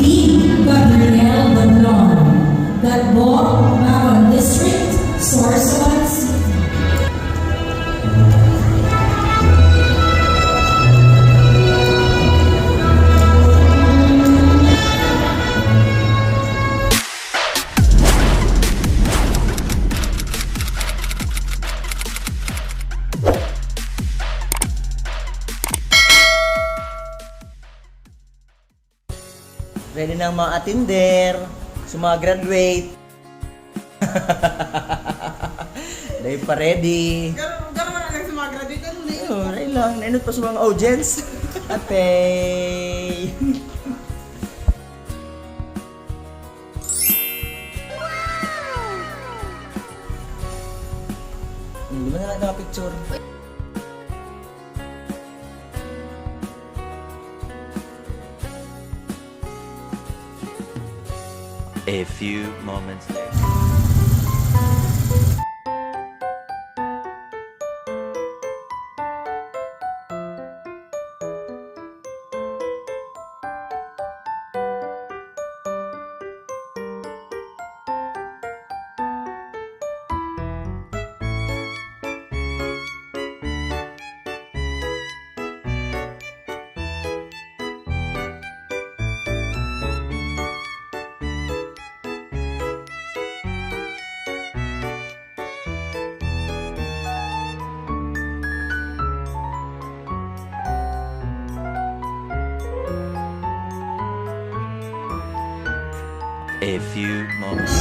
D. Gabriel Bandon, Galbo, Baron District, Sorsogon City. Ready na ang mga attender, sumagraduate. Dahil pa ready. Gano'n na lang sumagraduate. Ano na yun? Oh, ready lang. Nainot pa sa mga audience. Ate. Hindi mo na lang nakapicture. A few moments later. A few moments.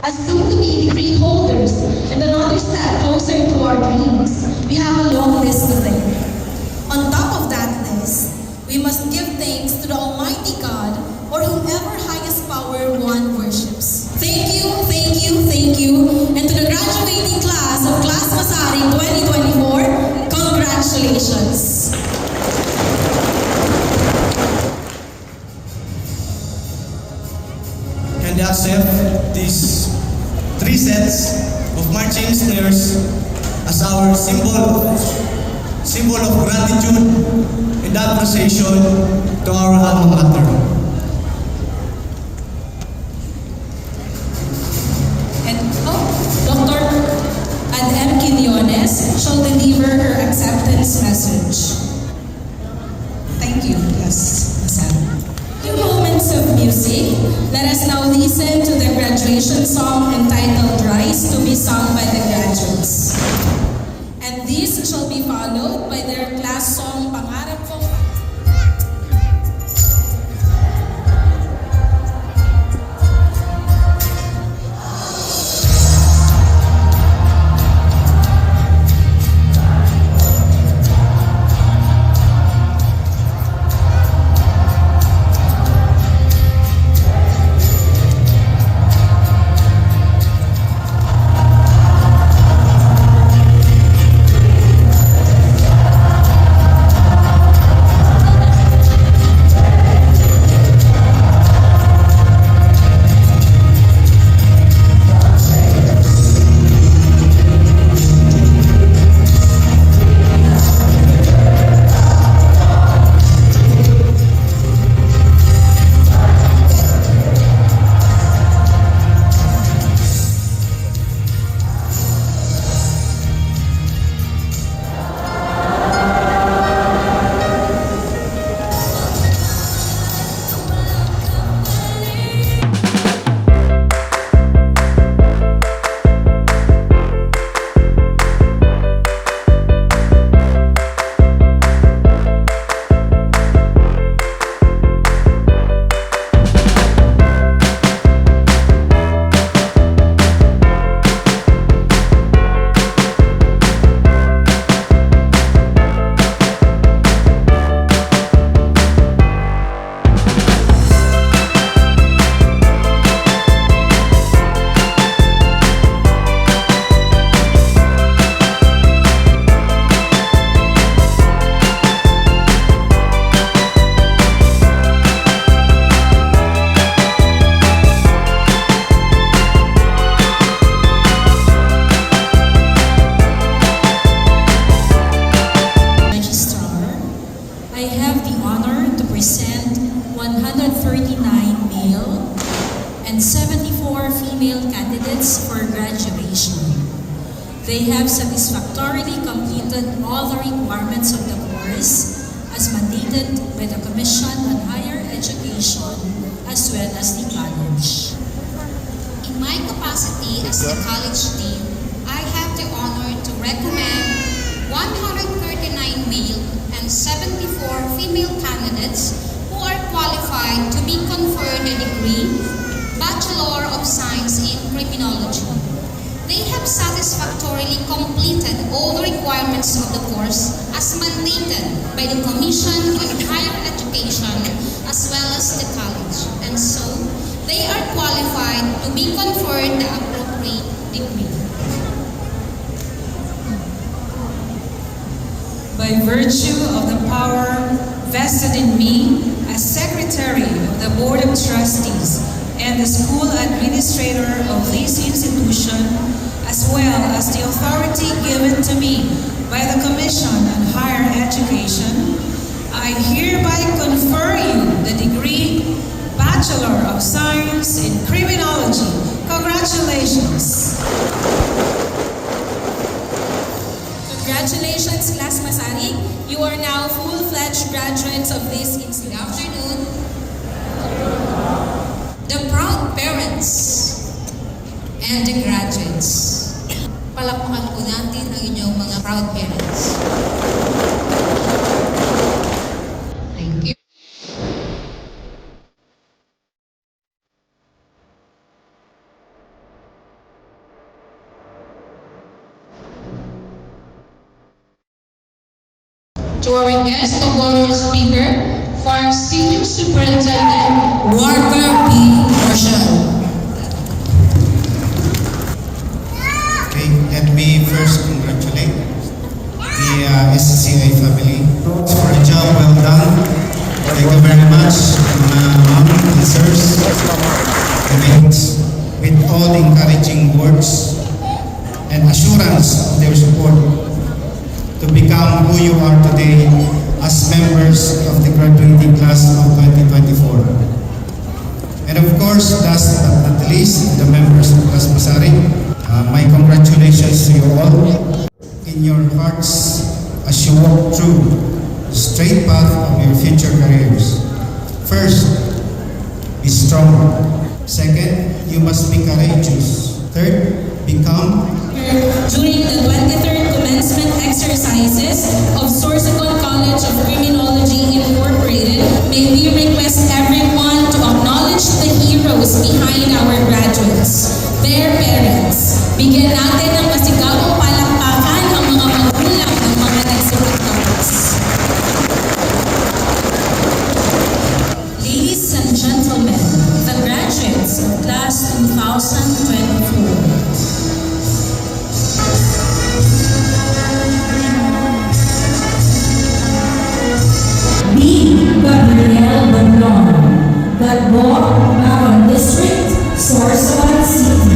As soon-to-be degree holders and another step closer to our dreams, we have a long list to thank. On top of that list, we must give thanks to the Almighty God or whomever highest power one worships. Thank you, thank you, thank you, and to the graduating class of Class Masaring 2024, congratulations! Can you accept these 3 sets of marching snares as our symbol of symbol of gratitude and appreciation to our alma mater. And Dr. Adem Quinones shall deliver her acceptance message. Thank you. Yes, Masam. Few moments of music. Let us now listen to the graduation song entitled Rise to be sung by the graduates. And this shall be followed by their class song Pangarap Kong. I have the honor to present 139 male and 74 female candidates for graduation. They have satisfactorily completed all the requirements of the course as mandated by the Commission on Higher Education as well as the college. In my capacity as the college dean, I have the honor to recommend 139 male and 74 female candidates who are qualified to be conferred the degree Bachelor of Science in Criminology. They have satisfactorily completed all the requirements of the course as mandated by the Commission on Higher Education as well as the college, and so they are qualified to be conferred the appropriate degree. By virtue of the power vested in me as Secretary of the Board of Trustees and the School Administrator of this institution, as well as the authority given to me by the Commission on Higher Education, I hereby confer you the degree Bachelor of Science in Criminology. Congratulations! Congratulations, Class Masarig. You are now full-fledged graduates of this institution. Good afternoon. The proud parents and the graduates. Palakpakan po natin ang inyong mga proud parents. Thank you. To our guest of honor speaker, Fire Senior Superintendent Walter P. Marshall. Okay, let me first congratulate the SCCI family for a job well done. Thank you very much, ma'am and sirs. With all encouraging words and assurance of their support to become who you are members of the graduating class of 2024. And of course, last but not least, the members of Class Pasari, my congratulations to you all in your hearts as you walk through the straight path of your future careers. First, be strong. Second, you must be courageous. Third, become. During the 23rd commencement exercises of Sorsogon College of Criminology Incorporated, may we request everyone to acknowledge the heroes behind our graduates, their parents. Bigyan natin ng masigabong palakpakan ang mga magulang ng mga nagsimulatapos. Ladies and gentlemen, the graduates of Class 2024. Gabriel Bernard, Gadbo, Maron District, Sorsogon City.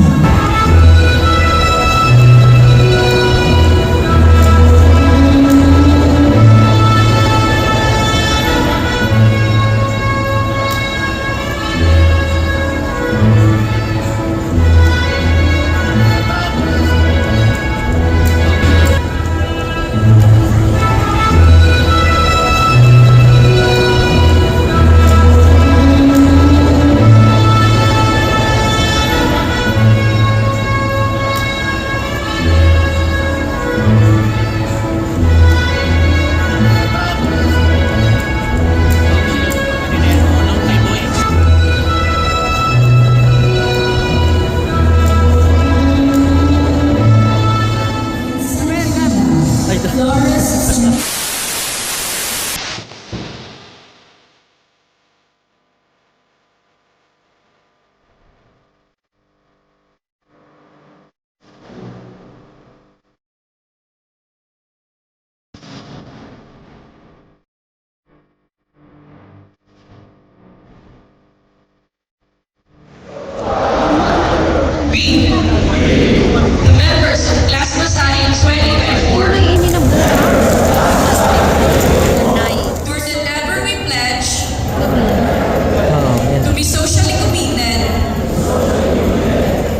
The members of Class Pasari 2024. For the ever we pledge to be socially committed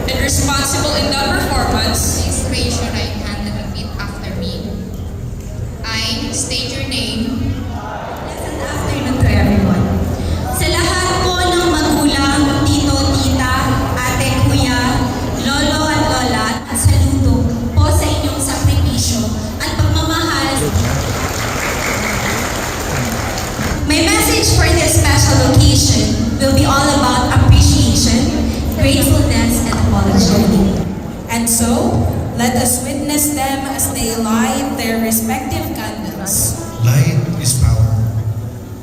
and responsible in the performance. Please raise your right hand and repeat after me. I state your name. Pleasant afternoon to everyone. Sa lahat po ng magulang, tito, tita, ate, kuya, lolo at lola, saludo po sa inyong sakripisyo at pagmamahal. My message for this special occasion will be all about appreciation, gratefulness, and apology. And so, let us witness them as they light their respective candles. Light is power.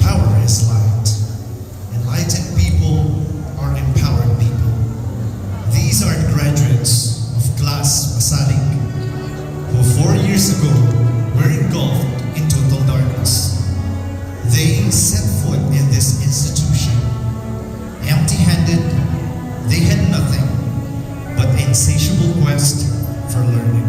Power is light. Enlightened people are empowered people. These are graduates of Class Pasaring who 4 years ago were engulfed in total darkness. They set foot in this institution. Empty-handed, they had nothing but insatiable quest for learning.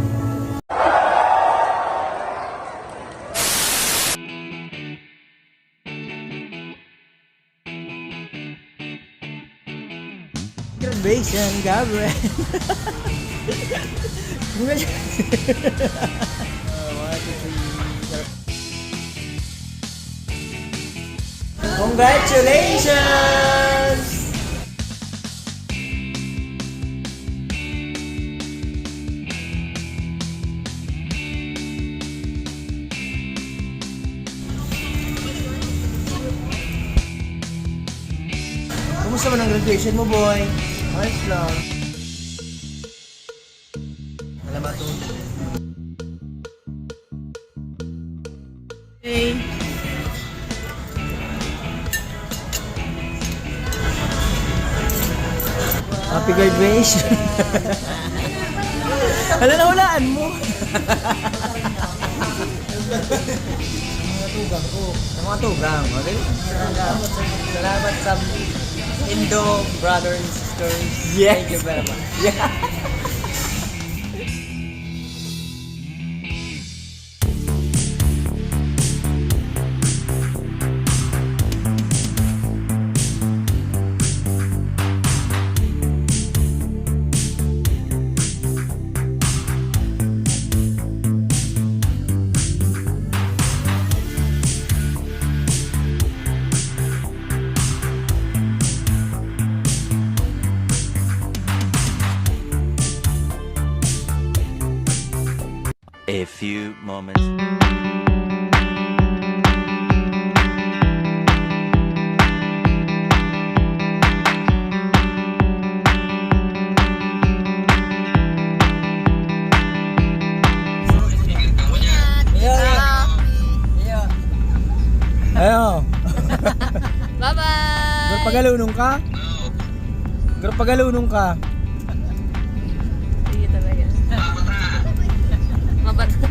Graduation, Gabriel. Congratulations. Congratulations! Kumusta man ang graduation mo, boy? Ayos lang. Salamat to. Hey. Happy graduation. Hala na hulaan mo. Mga tugang. Okay? Salamat sa Indo brothers and sisters. Yes. Thank you very much. Yeah. moments. Iyo. Ayo. Bye-bye! Pero pagalunong ka? Pero pagalunong ka? Sige talaga. Mabata.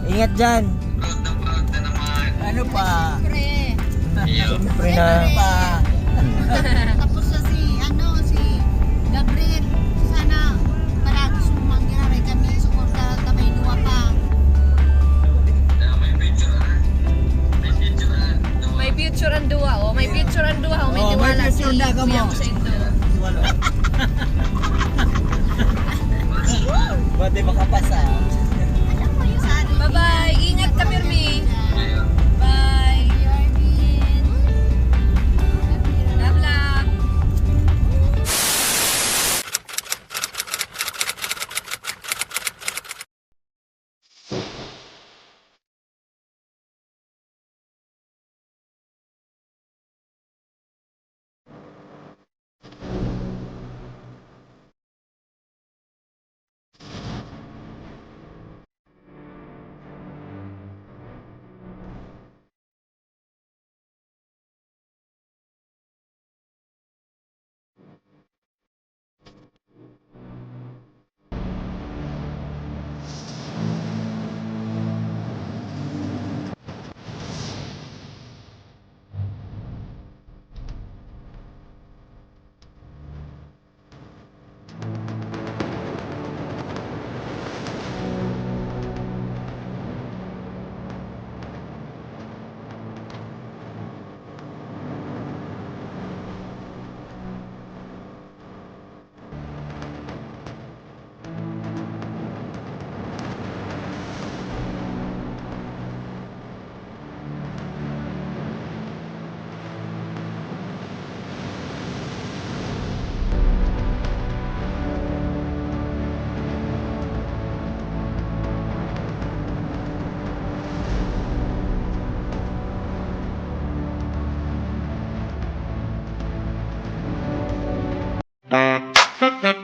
Ingat dyan. Ano pa? Pre. Siyempre na. Tapos si Gabriel, sana palagi sumangyari kami suporta kamay duwa pa. May future ang duwa, oh. May future ang duwa, oh. May Oh, may tiwala future na ka mo. Kuya ko sa ito. Ba't di makapasa? Bye-bye! Ingat ka, Pirmi! Bye! Love, love! Thank you.